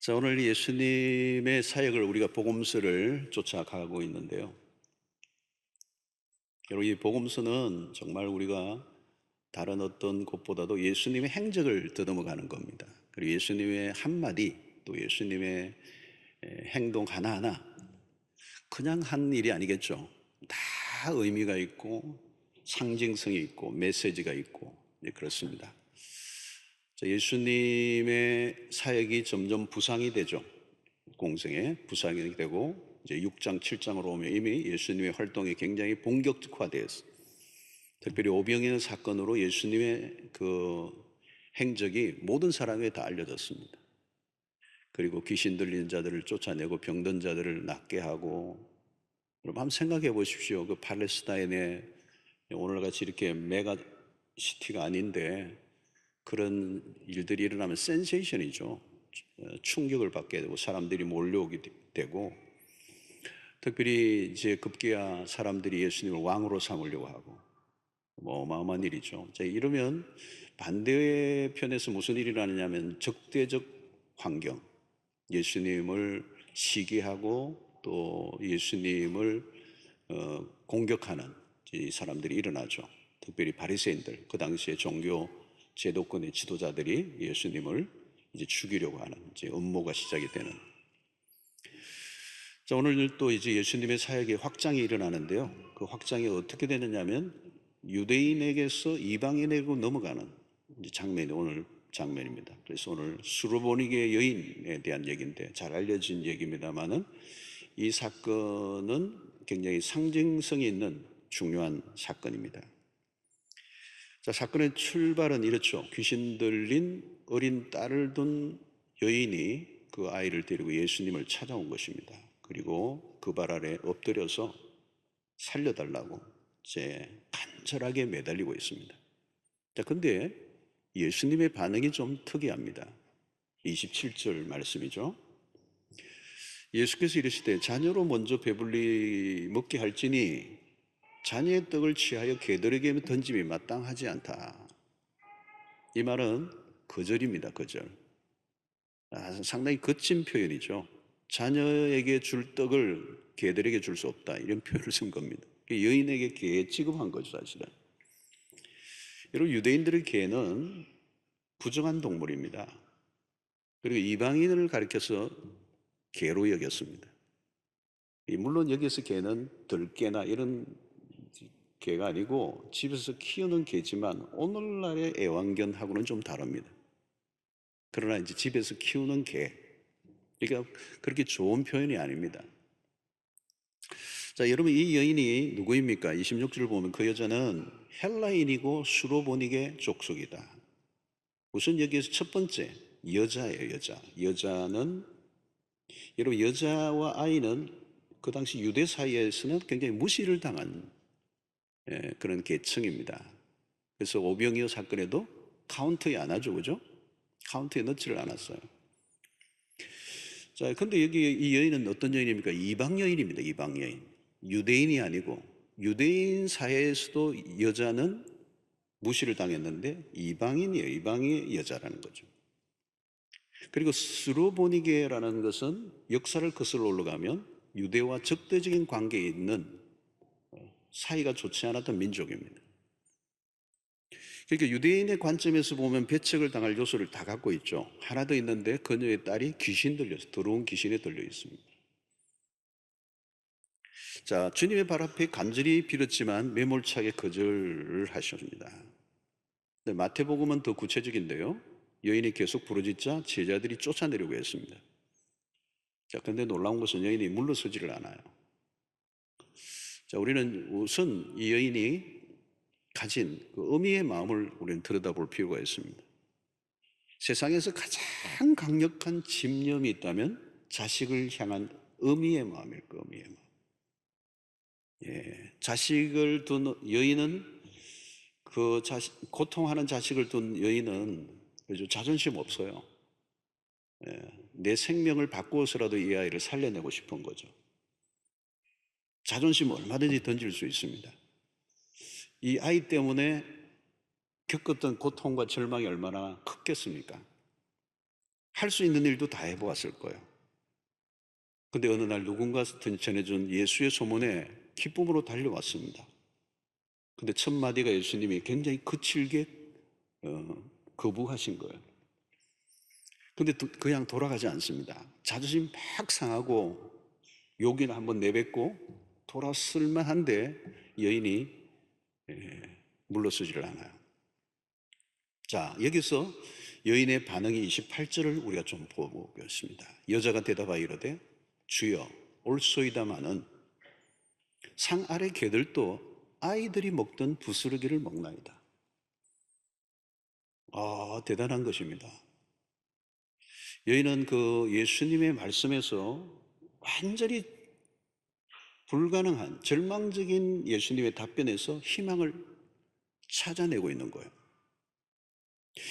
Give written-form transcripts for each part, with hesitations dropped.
자, 오늘 예수님의 사역을 우리가 복음서를 쫓아가고 있는데요. 여러분, 이 복음서는 정말 우리가 다른 어떤 곳보다도 예수님의 행적을 더듬어가는 겁니다. 그리고 예수님의 한마디, 또 예수님의 행동 하나하나 그냥 한 일이 아니겠죠. 다 의미가 있고 상징성이 있고 메시지가 있고 그렇습니다. 자, 예수님의 사역이 점점 부상이 되죠. 공생에 부상이 되고 이제 6장, 7장으로 오면 이미 예수님의 활동이 굉장히 본격화되었어요. 특별히 오병이어 사건으로 예수님의 그 행적이 모든 사람에게 다 알려졌습니다. 그리고 귀신 들린 자들을 쫓아내고 병든 자들을 낫게 하고, 여러분 한번 생각해 보십시오. 그 팔레스타인에 오늘같이 이렇게 메가 시티가 아닌데 그런 일들이 일어나면 센세이션이죠. 충격을 받게 되고 사람들이 몰려오게 되고, 특별히 이제 급기야 사람들이 예수님을 왕으로 삼으려고 하고 뭐 어마어마한 일이죠. 자, 이러면 반대편에서 무슨 일이 일어나냐면 적대적 환경, 예수님을 시기하고 또 예수님을 공격하는 이 사람들이 일어나죠. 특별히 바리새인들, 그 당시에 종교 제도권의 지도자들이 예수님을 이제 죽이려고 하는 이제 음모가 시작이 되는. 자, 오늘 또 이제 예수님의 사역의 확장이 일어나는데요. 그 확장이 어떻게 되느냐면 유대인에게서 이방인에게로 넘어가는 이제 장면이 오늘 장면입니다. 그래서 오늘 수르보니게 여인에 대한 얘기인데 잘 알려진 얘기입니다만은 이 사건은 굉장히 상징성이 있는 중요한 사건입니다. 자, 사건의 출발은 이렇죠. 귀신 들린 어린 딸을 둔 여인이 그 아이를 데리고 예수님을 찾아온 것입니다. 그리고 그 발 아래 엎드려서 살려달라고 이제 간절하게 매달리고 있습니다. 자, 근데 예수님의 반응이 좀 특이합니다. 27절 말씀이죠. 예수께서 이르시되 자녀로 먼저 배불리 먹게 할지니 자녀의 떡을 취하여 개들에게 던짐이 마땅하지 않다. 이 말은 거절입니다. 거절. 상당히 거친 표현이죠. 자녀에게 줄 떡을 개들에게 줄 수 없다, 이런 표현을 쓴 겁니다. 여인에게 개 취급한 거죠, 사실은. 여러분, 유대인들의 개는 부정한 동물입니다. 그리고 이방인을 가리켜서 개로 여겼습니다. 물론 여기서 개는 들개나 이런 개가 아니고 집에서 키우는 개지만 오늘날의 애완견하고는 좀 다릅니다. 그러나 이제 집에서 키우는 개, 그러니까 그렇게 좋은 표현이 아닙니다. 자, 여러분, 이 여인이 누구입니까? 26절을 보면 그 여자는 헬라인이고 수로보니게 족속이다. 우선 여기에서 첫 번째 여자예요. 여자는, 여러분, 여자와 아이는 그 당시 유대 사이에서는 굉장히 무시를 당한 그런 계층입니다. 그래서 오병이어 사건에도 카운트에 안 하죠, 그죠? 카운트에 넣지를 않았어요. 자, 근데 여기 이 여인은 어떤 여인입니까? 이방 여인입니다. 이방 여인. 유대인이 아니고, 유대인 사회에서도 여자는 무시를 당했는데 이방인이에요. 이방의 여자라는 거죠. 그리고 스로보니게라는 것은 역사를 거슬러 올라가면 유대와 적대적인 관계에 있는 사이가 좋지 않았던 민족입니다. 그러니까 유대인의 관점에서 보면 배척을 당할 요소를 다 갖고 있죠. 하나 더 있는데 그녀의 딸이 귀신 들려서 더러운 귀신에 들려 있습니다. 자, 주님의 발 앞에 간절히 빌었지만 매몰차게 거절을 하셨습니다. 마태복음은 더 구체적인데요. 여인이 계속 부르짖자 제자들이 쫓아내려고 했습니다. 자, 근데 놀라운 것은 여인이 물러서지를 않아요. 자, 우리는 우선 이 여인이 가진 그 어미의 마음을 우리는 들여다볼 필요가 있습니다. 세상에서 가장 강력한 집념이 있다면 자식을 향한 어미의 마음일 거예요. 어미의 마음. 예, 자식을 둔 여인은 고통하는 자식을 둔 여인은 그죠, 자존심 없어요. 예, 내 생명을 바꾸어서라도 이 아이를 살려내고 싶은 거죠. 자존심 얼마든지 던질 수 있습니다. 이 아이 때문에 겪었던 고통과 절망이 얼마나 컸겠습니까? 할 수 있는 일도 다 해보았을 거예요. 근데 어느 날 누군가 전해준 예수의 소문에 기쁨으로 달려왔습니다. 근데 첫 마디가 예수님이 굉장히 거칠게 거부하신 거예요. 근데 그냥 돌아가지 않습니다. 자존심 막 상하고 욕이나 한번 내뱉고 돌아설 만한데 여인이 물러서지를 않아요. 자, 여기서 여인의 반응이 28절을 우리가 좀 보겠습니다. 여자가 대답하여 이르되 주여 올소이다마는 상 아래 개들도 아이들이 먹던 부스러기를 먹나이다. 아, 대단한 것입니다. 여인은 그 예수님의 말씀에서 완전히 불가능한 절망적인 예수님의 답변에서 희망을 찾아내고 있는 거예요.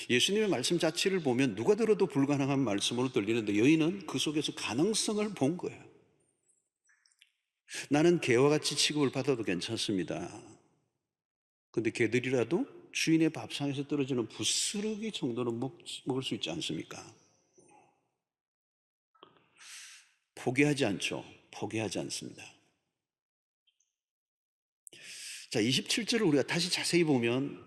예수님의 말씀 자체를 보면 누가 들어도 불가능한 말씀으로 들리는데 여인은 그 속에서 가능성을 본 거예요. 나는 개와 같이 취급을 받아도 괜찮습니다. 근데 개들이라도 주인의 밥상에서 떨어지는 부스러기 정도는 먹을 수 있지 않습니까? 포기하지 않죠. 포기하지 않습니다. 자, 27절을 우리가 다시 자세히 보면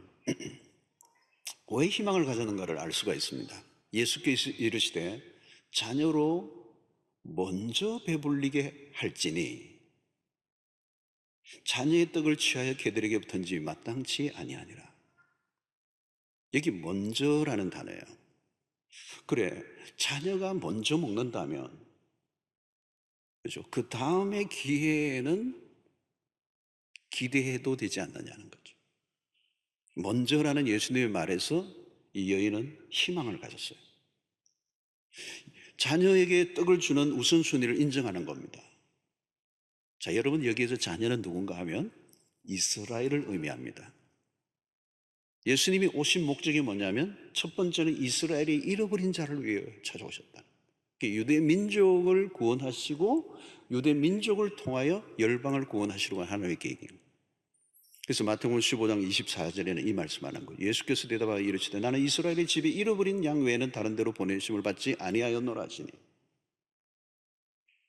왜 희망을 가졌는가를 알 수가 있습니다. 예수께서 이르시되 자녀로 먼저 배불리게 할지니 자녀의 떡을 취하여 개들에게 던지 마땅치 아니하니라. 여기 먼저라는 단어예요. 그래, 자녀가 먼저 먹는다면 그죠? 그 다음의 기회에는 기대해도 되지 않느냐는 거죠. 먼저라는 예수님의 말에서 이 여인은 희망을 가졌어요. 자녀에게 떡을 주는 우선순위를 인정하는 겁니다. 자, 여러분 여기에서 자녀는 누군가 하면 이스라엘을 의미합니다. 예수님이 오신 목적이 뭐냐면 첫 번째는 이스라엘이 잃어버린 자를 위해 찾아오셨다. 유대 민족을 구원하시고 유대 민족을 통하여 열방을 구원하시려고 하는 하나님의 계획입니다. 그래서 마태복음 15장 24절에는 이 말씀하는 거예요. 예수께서 대답하여 이르시되 나는 이스라엘의 집에 잃어버린 양 외에는 다른 데로 보내심을 받지 아니하였노라 하시니,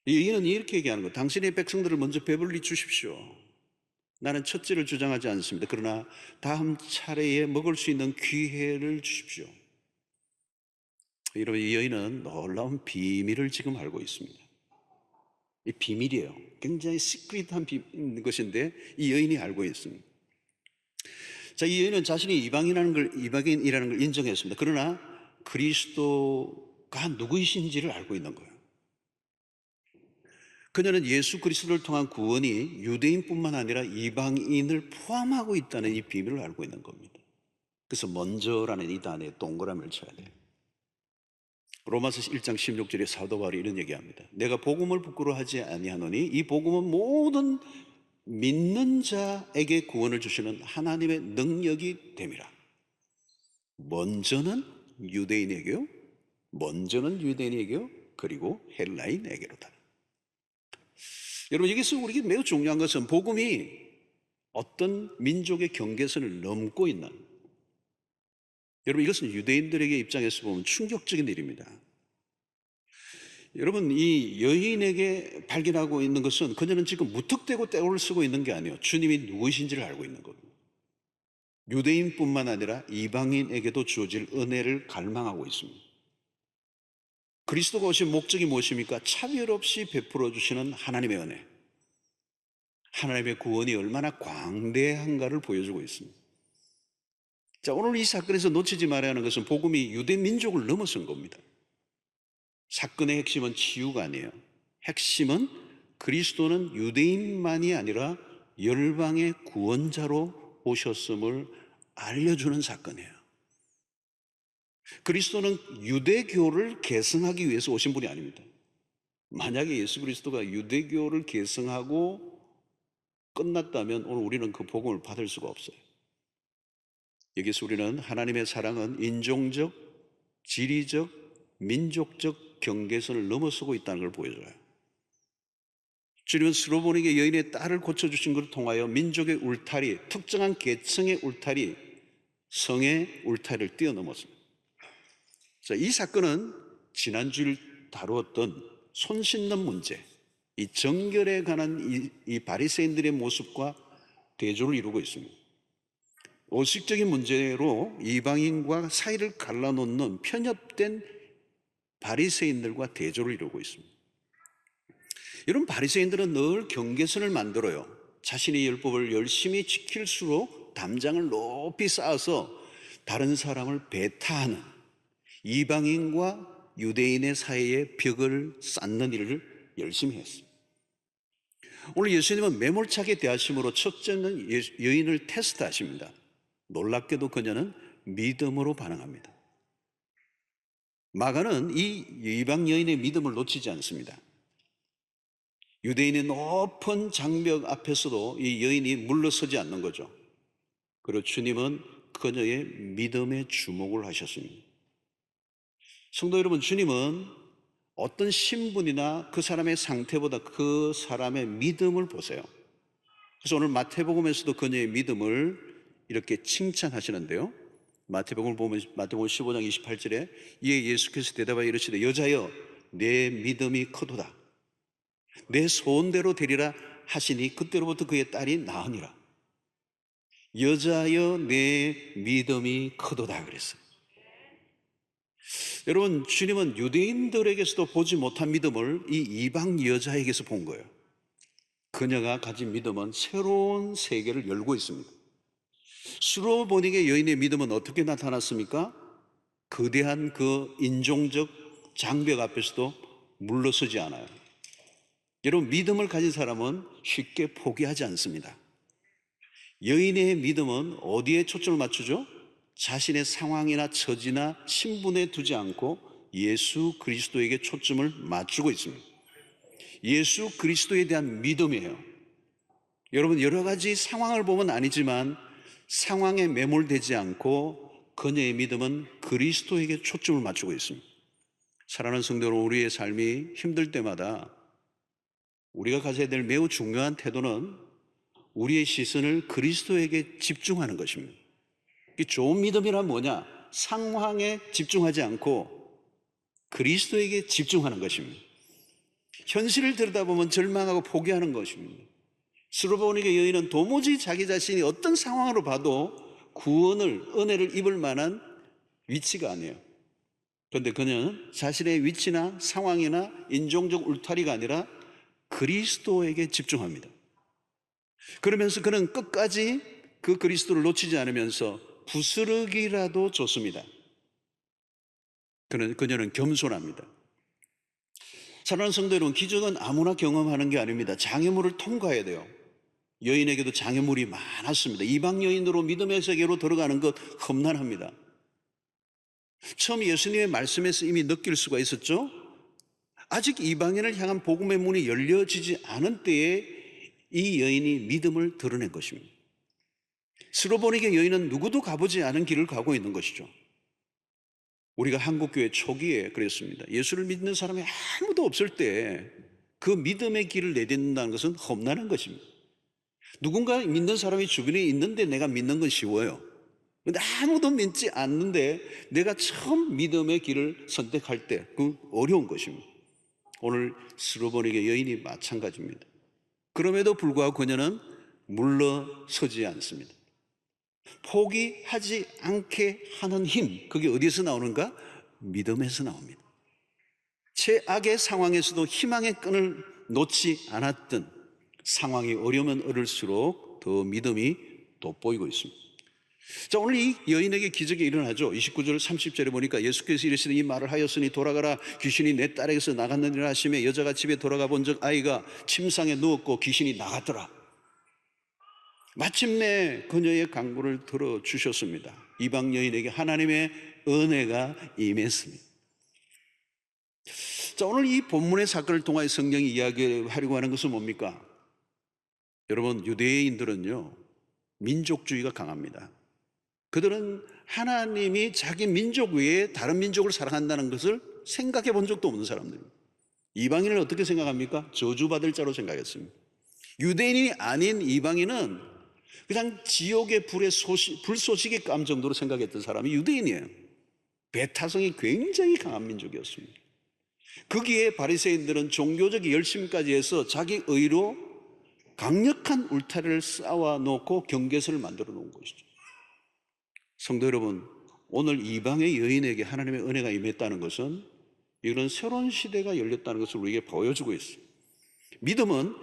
이는 이렇게 얘기하는 거예요. 당신의 백성들을 먼저 배불리 주십시오. 나는 첫째를 주장하지 않습니다. 그러나 다음 차례에 먹을 수 있는 기회를 주십시오. 여러분, 이 여인은 놀라운 비밀을 지금 알고 있습니다. 이 비밀이에요. 굉장히 시크릿한 것인데 이 여인이 알고 있습니다. 자, 이 여인은 자신이 이방인이라는 걸 인정했습니다. 그러나 그리스도가 누구이신지를 알고 있는 거예요. 그녀는 예수 그리스도를 통한 구원이 유대인뿐만 아니라 이방인을 포함하고 있다는 이 비밀을 알고 있는 겁니다. 그래서 먼저라는 이 단어에 동그라미를 쳐야 돼요. 로마서 1장 16절에 사도 바울이 이런 얘기합니다. 내가 복음을 부끄러워하지 아니하노니 이 복음은 모든 믿는 자에게 구원을 주시는 하나님의 능력이 됨이라. 먼저는 유대인에게요, 그리고 헬라인에게로다. 여러분, 여기서 우리에게 매우 중요한 것은 복음이 어떤 민족의 경계선을 넘고 있는, 여러분 이것은 유대인들에게 입장에서 보면 충격적인 일입니다. 여러분, 이 여인에게 발견하고 있는 것은 그녀는 지금 무턱대고 떼를 쓰고 있는 게 아니에요. 주님이 누구이신지를 알고 있는 겁니다. 유대인뿐만 아니라 이방인에게도 주어질 은혜를 갈망하고 있습니다. 그리스도가 오신 목적이 무엇입니까? 차별 없이 베풀어 주시는 하나님의 은혜, 하나님의 구원이 얼마나 광대한가를 보여주고 있습니다. 자, 오늘 이 사건에서 놓치지 말아야 하는 것은 복음이 유대 민족을 넘어선 겁니다. 사건의 핵심은 치유가 아니에요. 핵심은 그리스도는 유대인만이 아니라 열방의 구원자로 오셨음을 알려주는 사건이에요. 그리스도는 유대교를 계승하기 위해서 오신 분이 아닙니다. 만약에 예수 그리스도가 유대교를 계승하고 끝났다면 오늘 우리는 그 복음을 받을 수가 없어요. 여기서 우리는 하나님의 사랑은 인종적, 지리적, 민족적 경계선을 넘어서고 있다는 걸 보여줘요. 주님은 스로보닉의 여인의 딸을 고쳐주신 것을 통하여 민족의 울타리, 특정한 계층의 울타리, 성의 울타리를 뛰어넘었습니다. 자, 이 사건은 지난주일 다루었던 손 씻는 문제, 이 정결에 관한 이 바리새인들의 모습과 대조를 이루고 있습니다. 오식적인 문제로 이방인과 사이를 갈라놓는 편협된 바리새인들과 대조를 이루고 있습니다. 이런 바리새인들은 늘 경계선을 만들어요. 자신의 율법을 열심히 지킬수록 담장을 높이 쌓아서 다른 사람을 배타하는, 이방인과 유대인의 사이에 벽을 쌓는 일을 열심히 했어요. 오늘 예수님은 매몰차게 대하심으로 첫째는 여인을 테스트하십니다. 놀랍게도 그녀는 믿음으로 반응합니다. 마가는 이 이방 여인의 믿음을 놓치지 않습니다. 유대인의 높은 장벽 앞에서도 이 여인이 물러서지 않는 거죠. 그리고 주님은 그녀의 믿음에 주목을 하셨습니다. 성도 여러분, 주님은 어떤 신분이나 그 사람의 상태보다 그 사람의 믿음을 보세요. 그래서 오늘 마태복음에서도 그녀의 믿음을 이렇게 칭찬하시는데요. 마태복음을 보면 마태복음 15장 28절에 이에 예수께서 대답하여 이르시되 여자여 내 믿음이 크도다. 내 소원대로 되리라 하시니 그때로부터 그의 딸이 나으니라. 여자여 내 믿음이 크도다 그랬어요. 여러분, 주님은 유대인들에게서도 보지 못한 믿음을 이 이방 여자에게서 본 거예요. 그녀가 가진 믿음은 새로운 세계를 열고 있습니다. 수로보닉의 여인의 믿음은 어떻게 나타났습니까? 거대한 그 인종적 장벽 앞에서도 물러서지 않아요. 여러분, 믿음을 가진 사람은 쉽게 포기하지 않습니다. 여인의 믿음은 어디에 초점을 맞추죠? 자신의 상황이나 처지나 신분에 두지 않고 예수 그리스도에게 초점을 맞추고 있습니다. 예수 그리스도에 대한 믿음이에요. 여러분, 여러 가지 상황을 보면 아니지만 상황에 매몰되지 않고 그녀의 믿음은 그리스도에게 초점을 맞추고 있습니다. 사랑하는 성도 여러분, 우리의 삶이 힘들 때마다 우리가 가져야 될 매우 중요한 태도는 우리의 시선을 그리스도에게 집중하는 것입니다. 이 좋은 믿음이란 뭐냐? 상황에 집중하지 않고 그리스도에게 집중하는 것입니다. 현실을 들여다보면 절망하고 포기하는 것입니다. 수로보니게 여인은 도무지 자기 자신이 어떤 상황으로 봐도 구원을, 은혜를 입을 만한 위치가 아니에요. 그런데 그녀는 자신의 위치나 상황이나 인종적 울타리가 아니라 그리스도에게 집중합니다. 그러면서 그는 끝까지 그 그리스도를 놓치지 않으면서 부스러기라도 줬습니다. 그녀는 겸손합니다. 사랑하는 성도 여러분, 기적은 아무나 경험하는 게 아닙니다. 장애물을 통과해야 돼요. 여인에게도 장애물이 많았습니다. 이방 여인으로 믿음의 세계로 들어가는 것 험난합니다. 처음 예수님의 말씀에서 이미 느낄 수가 있었죠. 아직 이방인을 향한 복음의 문이 열려지지 않은 때에 이 여인이 믿음을 드러낸 것입니다. 스로보닉의 여인은 누구도 가보지 않은 길을 가고 있는 것이죠. 우리가 한국교회 초기에 그랬습니다. 예수를 믿는 사람이 아무도 없을 때 그 믿음의 길을 내딛는다는 것은 험난한 것입니다. 누군가 믿는 사람이 주변에 있는데 내가 믿는 건 쉬워요. 근데 아무도 믿지 않는데 내가 처음 믿음의 길을 선택할 때 그 어려운 것입니다. 오늘 스로보닉의 여인이 마찬가지입니다. 그럼에도 불구하고 그녀는 물러서지 않습니다. 포기하지 않게 하는 힘, 그게 어디서 나오는가? 믿음에서 나옵니다. 최악의 상황에서도 희망의 끈을 놓지 않았던 상황이 어려우면 어릴수록 더 믿음이 돋보이고 있습니다. 자, 오늘 이 여인에게 기적이 일어나죠. 29절 30절에 보니까 예수께서 이르시되 이 말을 하였으니 돌아가라, 귀신이 내 딸에게서 나갔느니라 하시매 여자가 집에 돌아가 본즉 아이가 침상에 누웠고 귀신이 나갔더라. 마침내 그녀의 간구를 들어주셨습니다. 이방 여인에게 하나님의 은혜가 임했습니다. 자, 오늘 이 본문의 사건을 통하여 성경이 이야기하려고 하는 것은 뭡니까? 여러분, 유대인들은요 민족주의가 강합니다. 그들은 하나님이 자기 민족 외에 다른 민족을 사랑한다는 것을 생각해 본 적도 없는 사람들입니다. 이방인을 어떻게 생각합니까? 저주받을 자로 생각했습니다. 유대인이 아닌 이방인은 그냥 지옥의 불쏘시개 감 정도로 생각했던 사람이 유대인이에요. 배타성이 굉장히 강한 민족이었습니다. 거기에 바리새인들은 종교적 열심까지 해서 자기 의로 강력한 울타리를 쌓아놓고 경계선을 만들어 놓은 것이죠. 성도 여러분, 오늘 이방의 여인에게 하나님의 은혜가 임했다는 것은 이런 새로운 시대가 열렸다는 것을 우리에게 보여주고 있어요. 믿음은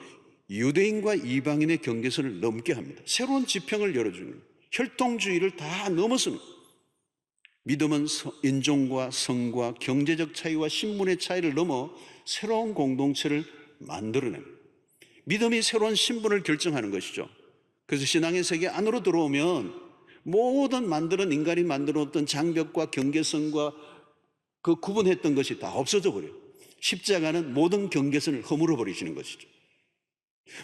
유대인과 이방인의 경계선을 넘게 합니다. 새로운 지평을 열어주는 거예요. 혈통주의를 다 넘어서는 거예요. 믿음은 인종과 성과 경제적 차이와 신분의 차이를 넘어 새로운 공동체를 만들어냅니다. 믿음이 새로운 신분을 결정하는 것이죠. 그래서 신앙의 세계 안으로 들어오면 모든 인간이 만들어놓던 장벽과 경계선과 그 구분했던 것이 다 없어져 버려요. 십자가는 모든 경계선을 허물어 버리시는 것이죠.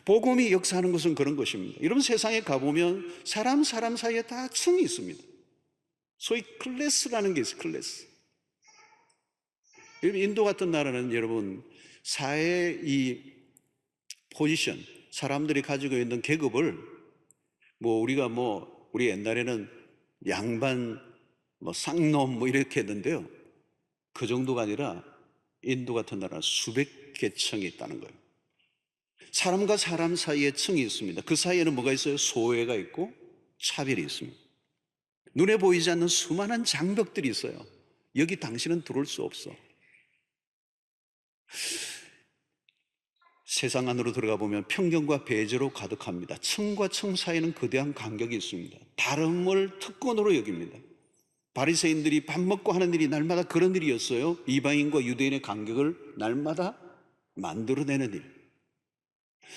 복음이 역사하는 것은 그런 것입니다. 여러분, 세상에 가보면 사람 사이에 다 층이 있습니다. 소위 클래스라는 게 있어요. 클래스. 여러분, 인도 같은 나라는 여러분 사회의 이 포지션, 사람들이 가지고 있는 계급을 우리 옛날에는 양반, 쌍놈 이렇게 했는데요. 그 정도가 아니라 인도 같은 나라는 수백 개 층이 있다는 거예요. 사람과 사람 사이에 층이 있습니다. 그 사이에는 뭐가 있어요? 소외가 있고 차별이 있습니다. 눈에 보이지 않는 수많은 장벽들이 있어요. 여기 당신은 들어올 수 없어. 세상 안으로 들어가 보면 편견과 배제로 가득합니다. 층과 층 사이에는 거대한 간격이 있습니다. 다름을 특권으로 여깁니다. 바리새인들이 밥 먹고 하는 일이 날마다 그런 일이었어요. 이방인과 유대인의 간격을 날마다 만들어내는 일.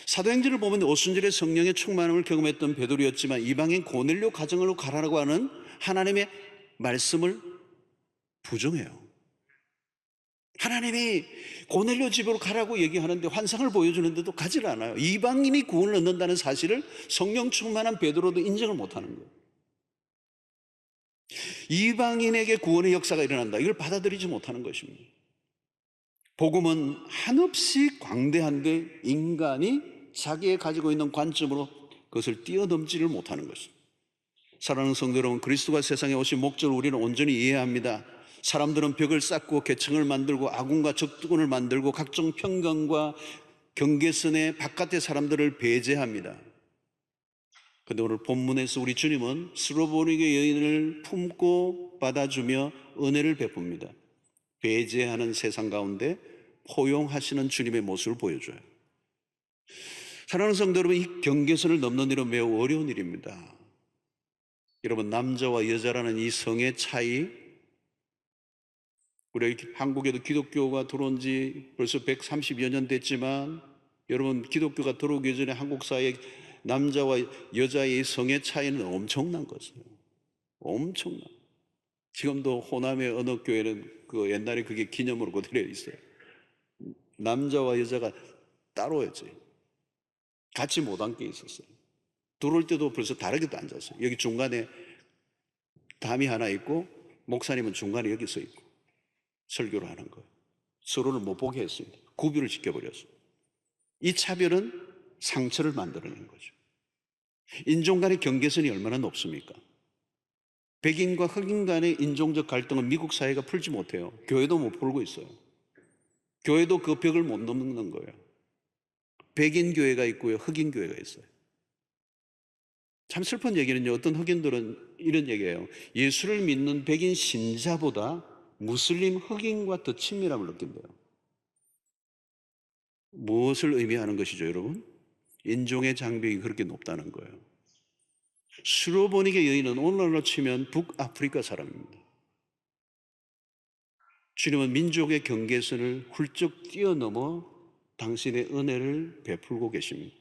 사도행전을 보면 오순절에 성령의 충만함을 경험했던 베드로였지만 이방인 고넬료 가정으로 가라고 하는 하나님의 말씀을 부정해요. 하나님이 고넬료 집으로 가라고 얘기하는데 환상을 보여주는데도 가지를 않아요. 이방인이 구원을 얻는다는 사실을 성령 충만한 베드로도 인정을 못하는 거예요. 이방인에게 구원의 역사가 일어난다, 이걸 받아들이지 못하는 것입니다. 복음은 한없이 광대한데 인간이 자기의 가지고 있는 관점으로 그것을 뛰어넘지를 못하는 것입니다. 사랑하는 성도 여러분, 그리스도가 세상에 오신 목적을 우리는 온전히 이해해야 합니다. 사람들은 벽을 쌓고 계층을 만들고 아군과 적군을 만들고 각종 편견과 경계선의 바깥의 사람들을 배제합니다. 그런데 오늘 본문에서 우리 주님은 스로보니게 여인을 품고 받아주며 은혜를 베풉니다. 배제하는 세상 가운데 포용하시는 주님의 모습을 보여줘요. 사랑하는 성도 여러분, 이 경계선을 넘는 일은 매우 어려운 일입니다. 여러분, 남자와 여자라는 이 성의 차이, 우리 한국에도 기독교가 들어온 지 벌써 130여 년 됐지만 여러분, 기독교가 들어오기 전에 한국 사회의 남자와 여자의 성의 차이는 엄청난 것이에요. 엄청난. 지금도 호남의 어느 교회는 옛날에 그게 기념으로 그대로 있어요. 남자와 여자가 따로였어요. 같이 못 앉게 있었어요. 들어올 때도 벌써 다르게 앉았어요. 여기 중간에 담이 하나 있고 목사님은 중간에 여기 서 있고 설교를 하는 거예요. 서로를 못 보게 했습니다. 구별을 시켜버렸어요. 이 차별은 상처를 만들어낸 거죠. 인종 간의 경계선이 얼마나 높습니까? 백인과 흑인 간의 인종적 갈등은 미국 사회가 풀지 못해요. 교회도 못 풀고 있어요. 교회도 그 벽을 못 넘는 거예요. 백인 교회가 있고요, 흑인 교회가 있어요. 참 슬픈 얘기는요, 어떤 흑인들은 이런 얘기예요. 예수를 믿는 백인 신자보다 무슬림 흑인과 더 친밀함을 느낀대요. 무엇을 의미하는 것이죠, 여러분? 인종의 장벽이 그렇게 높다는 거예요. 스로보니게 여인은 오늘날로 치면 북아프리카 사람입니다. 주님은 민족의 경계선을 훌쩍 뛰어넘어 당신의 은혜를 베풀고 계십니다.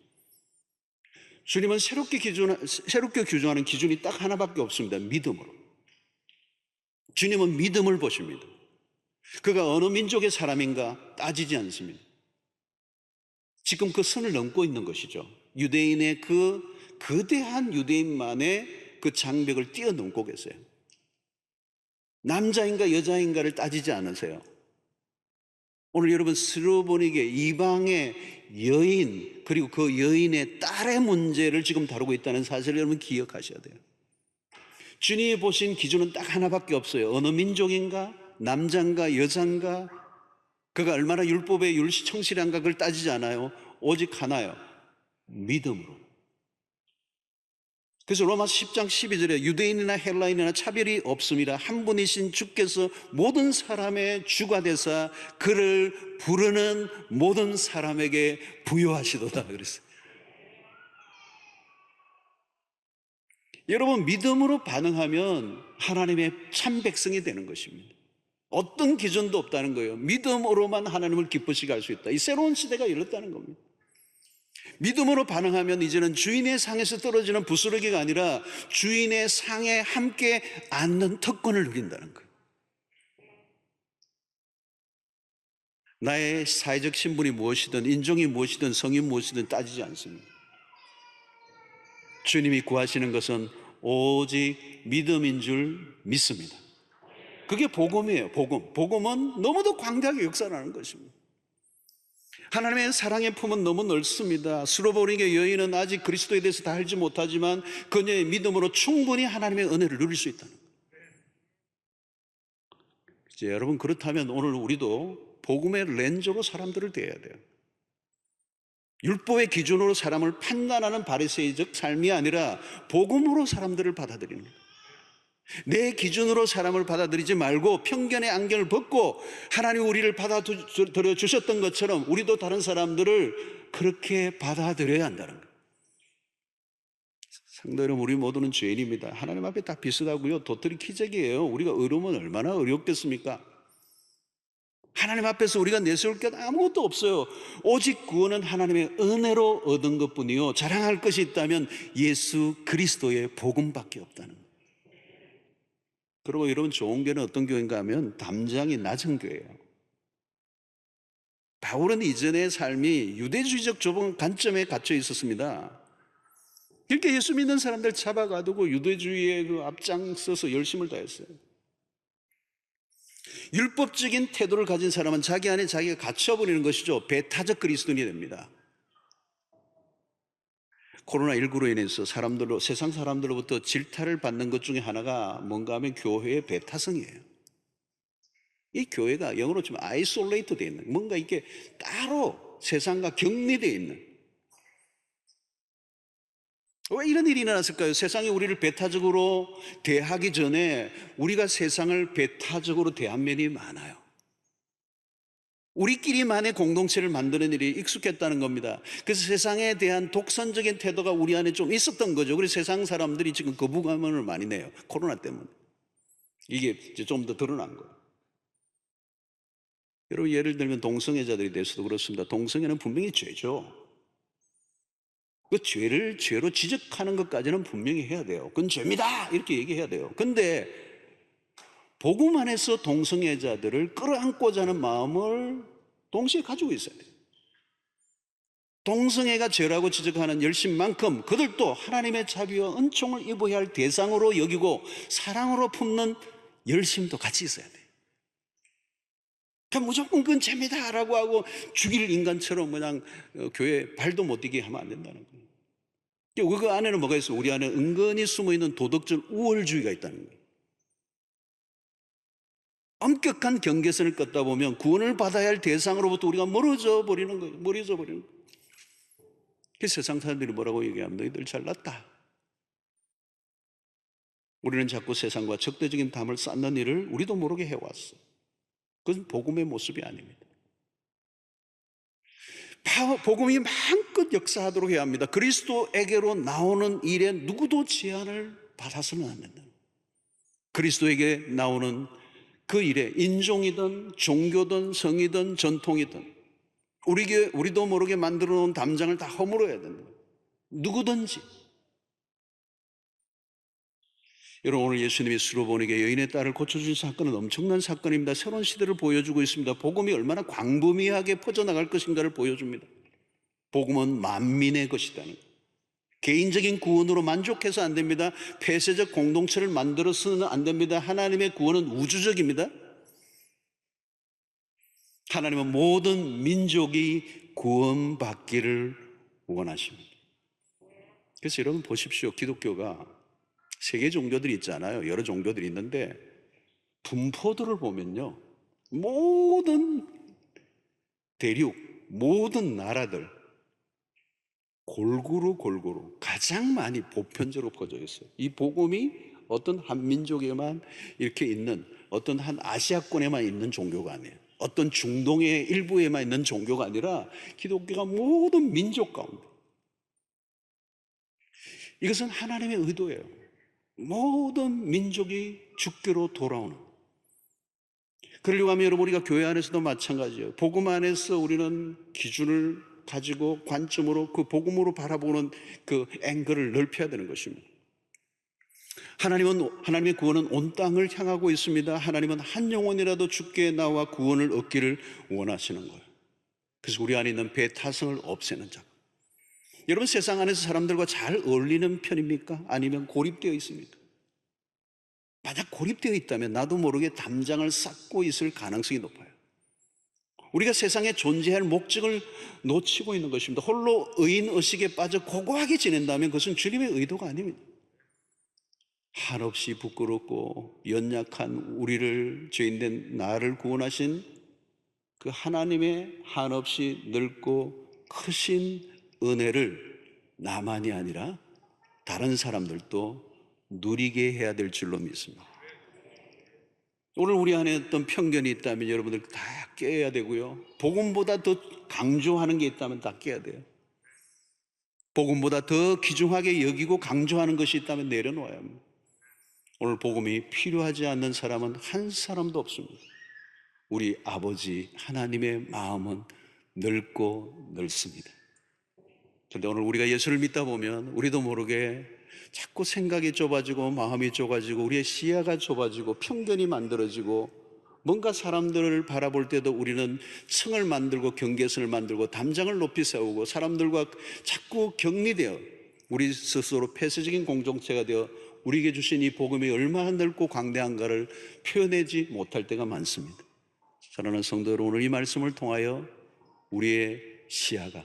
주님은 새롭게 규정하는 기준이 딱 하나밖에 없습니다. 믿음으로. 주님은 믿음을 보십니다. 그가 어느 민족의 사람인가 따지지 않습니다. 지금 그 선을 넘고 있는 것이죠. 유대인의 거대한 유대인만의 그 장벽을 뛰어넘고 계세요. 남자인가 여자인가를 따지지 않으세요. 오늘 여러분, 스로보니게 이방의 여인, 그리고 그 여인의 딸의 문제를 지금 다루고 있다는 사실을 여러분 기억하셔야 돼요. 주님이 보신 기준은 딱 하나밖에 없어요. 어느 민족인가, 남자인가, 여자인가, 그가 얼마나 율법의 율시 청실한가 그걸 따지지 않아요. 오직 하나요. 믿음으로. 그래서 로마서 10장 12절에 유대인이나 헬라인이나 차별이 없음이라 한 분이신 주께서 모든 사람의 주가 되사 그를 부르는 모든 사람에게 부여하시도다 그랬어요. 여러분, 믿음으로 반응하면 하나님의 참 백성이 되는 것입니다. 어떤 기준도 없다는 거예요. 믿음으로만 하나님을 기쁘시게 할 수 있다. 이 새로운 시대가 열렸다는 겁니다. 믿음으로 반응하면 이제는 주인의 상에서 떨어지는 부스러기가 아니라 주인의 상에 함께 앉는 특권을 누린다는 거예요. 나의 사회적 신분이 무엇이든 인종이 무엇이든 성이 무엇이든 따지지 않습니다. 주님이 구하시는 것은 오직 믿음인 줄 믿습니다. 그게 복음이에요. 복음은 너무도 광대하게 역사하는 것입니다. 하나님의 사랑의 품은 너무 넓습니다. 스로보니게 여인은 아직 그리스도에 대해서 다 알지 못하지만 그녀의 믿음으로 충분히 하나님의 은혜를 누릴 수 있다는 거예요. 이제 여러분, 그렇다면 오늘 우리도 복음의 렌즈로 사람들을 대해야 돼요. 율법의 기준으로 사람을 판단하는 바리새이적 삶이 아니라 복음으로 사람들을 받아들이는 거예요. 내 기준으로 사람을 받아들이지 말고 편견의 안경을 벗고 하나님 우리를 받아들여 주셨던 것처럼 우리도 다른 사람들을 그렇게 받아들여야 한다는 거예요. 성도 여러분, 우리 모두는 죄인입니다. 하나님 앞에 다 비슷하고요. 도토리 키재기예요. 우리가 의로우면 얼마나 어렵겠습니까? 하나님 앞에서 우리가 내세울 게 아무것도 없어요. 오직 구원은 하나님의 은혜로 얻은 것뿐이요, 자랑할 것이 있다면 예수 그리스도의 복음밖에 없다는 거예요. 그리고 여러분, 좋은 교회는 어떤 교회인가 하면 담장이 낮은 교회예요. 바울은 이전의 삶이 유대주의적 좁은 관점에 갇혀 있었습니다. 그러니까 예수 믿는 사람들 잡아가두고 유대주의에 그 앞장서서 열심을 다했어요. 율법적인 태도를 가진 사람은 자기 안에 자기가 갇혀버리는 것이죠. 배타적 그리스도인이 됩니다. 코로나19로 인해서 세상 사람들로부터 질타를 받는 것 중에 하나가 뭔가 하면 교회의 배타성이에요. 이 교회가 영어로 치면 아이솔레이트 되어 있는, 뭔가 이렇게 따로 세상과 격리되어 있는. 왜 이런 일이 일어났을까요? 세상이 우리를 배타적으로 대하기 전에 우리가 세상을 배타적으로 대한 면이 많아요. 우리끼리만의 공동체를 만드는 일이 익숙했다는 겁니다. 그래서 세상에 대한 독선적인 태도가 우리 안에 좀 있었던 거죠. 그래서 세상 사람들이 지금 거부감을 많이 내요. 코로나 때문에. 이게 이제 좀 더 드러난 거예요. 여러분, 예를 들면 동성애자들에 대해서도 그렇습니다. 동성애는 분명히 죄죠. 그 죄를 죄로 지적하는 것까지는 분명히 해야 돼요. 그건 죄입니다 이렇게 얘기해야 돼요. 근데 복음 안에서 동성애자들을 끌어안고자 하는 마음을 동시에 가지고 있어야 돼요. 동성애가 죄라고 지적하는 열심만큼 그들도 하나님의 자비와 은총을 입어야 할 대상으로 여기고 사랑으로 품는 열심도 같이 있어야 돼요. 그냥 무조건 그건 죄입니다 라고 하고 죽일 인간처럼 그냥 교회 발도 못 디게 하면 안 된다는 거예요. 그 안에는 뭐가 있어요? 우리 안에 은근히 숨어있는 도덕적 우월주의가 있다는 거예요. 엄격한 경계선을 걷다 보면 구원을 받아야 할 대상으로부터 우리가 멀어져 버리는 거예요. 그래서 세상 사람들이 뭐라고 얘기하면 너희들 잘났다. 우리는 자꾸 세상과 적대적인 담을 쌓는 일을 우리도 모르게 해왔어. 그건 복음의 모습이 아닙니다. 복음이 마음껏 역사하도록 해야 합니다. 그리스도에게로 나오는 일에 누구도 제한을 받아서는 안 된다. 그리스도에게 나오는 그 일에 인종이든 종교든 성이든 전통이든 우리도 모르게 만들어 놓은 담장을 다 허물어야 된다. 누구든지. 여러분, 오늘 예수님이 스로보니게 여인의 딸을 고쳐주신 사건은 엄청난 사건입니다. 새로운 시대를 보여주고 있습니다. 복음이 얼마나 광범위하게 퍼져나갈 것인가를 보여줍니다. 복음은 만민의 것이다는 거예요. 개인적인 구원으로 만족해서 안 됩니다. 폐쇄적 공동체를 만들어서는 안 됩니다. 하나님의 구원은 우주적입니다. 하나님은 모든 민족이 구원받기를 원하십니다. 그래서 여러분 보십시오. 기독교가 세계 종교들이 있잖아요. 여러 종교들이 있는데 분포들을 보면요, 모든 대륙, 모든 나라들 골고루 가장 많이 보편적으로 퍼져 있어요. 이 복음이 어떤 한 민족에만 이렇게 있는, 어떤 한 아시아권에만 있는 종교가 아니에요. 어떤 중동의 일부에만 있는 종교가 아니라 기독교가 모든 민족 가운데, 이것은 하나님의 의도예요. 모든 민족이 주께로 돌아오는. 그러려고 하면 여러분, 우리가 교회 안에서도 마찬가지예요. 복음 안에서 우리는 기준을 가지고 관점으로 그 복음으로 바라보는 그 앵글을 넓혀야 되는 것입니다. 하나님의 구원은 온 땅을 향하고 있습니다. 하나님은 한 영혼이라도 주께 나와 구원을 얻기를 원하시는 거예요. 그래서 우리 안에 있는 배타성을 없애는 작. 여러분, 세상 안에서 사람들과 잘 어울리는 편입니까? 아니면 고립되어 있습니까? 만약 고립되어 있다면 나도 모르게 담장을 쌓고 있을 가능성이 높아요. 우리가 세상에 존재할 목적을 놓치고 있는 것입니다. 홀로 의인의식에 빠져 고고하게 지낸다면 그것은 주님의 의도가 아닙니다. 한없이 부끄럽고 연약한 우리를, 죄인된 나를 구원하신 그 하나님의 한없이 넓고 크신 은혜를 나만이 아니라 다른 사람들도 누리게 해야 될 줄로 믿습니다. 오늘 우리 안에 어떤 편견이 있다면 여러분들 다 깨야 되고요. 복음보다 더 강조하는 게 있다면 다 깨야 돼요. 복음보다 더 귀중하게 여기고 강조하는 것이 있다면 내려놓아야 합니다. 오늘 복음이 필요하지 않는 사람은 한 사람도 없습니다. 우리 아버지 하나님의 마음은 넓고 넓습니다. 그런데 오늘 우리가 예수를 믿다 보면 우리도 모르게 자꾸 생각이 좁아지고 마음이 좁아지고 우리의 시야가 좁아지고 편견이 만들어지고, 뭔가 사람들을 바라볼 때도 우리는 층을 만들고 경계선을 만들고 담장을 높이 세우고 사람들과 자꾸 격리되어 우리 스스로 폐쇄적인 공동체가 되어 우리에게 주신 이 복음이 얼마나 넓고 광대한가를 표현하지 못할 때가 많습니다. 사랑하는 성도 여러분, 오늘 이 말씀을 통하여 우리의 시야가,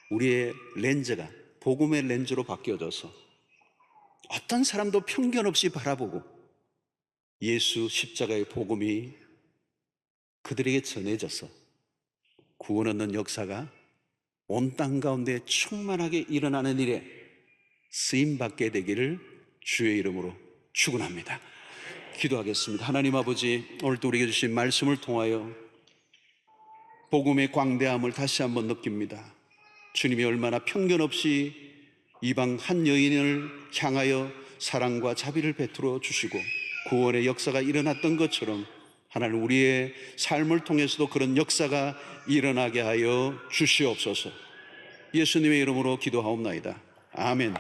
우리의 렌즈가 복음의 렌즈로 바뀌어져서 어떤 사람도 편견 없이 바라보고 예수 십자가의 복음이 그들에게 전해져서 구원 얻는 역사가 온 땅 가운데 충만하게 일어나는 일에 쓰임받게 되기를 주의 이름으로 축원합니다. 기도하겠습니다. 하나님 아버지, 오늘도 우리에게 주신 말씀을 통하여 복음의 광대함을 다시 한번 느낍니다. 주님이 얼마나 편견 없이 이방 한 여인을 향하여 사랑과 자비를 베풀어 주시고 구원의 역사가 일어났던 것처럼 하나님, 우리의 삶을 통해서도 그런 역사가 일어나게 하여 주시옵소서. 예수님의 이름으로 기도하옵나이다. 아멘.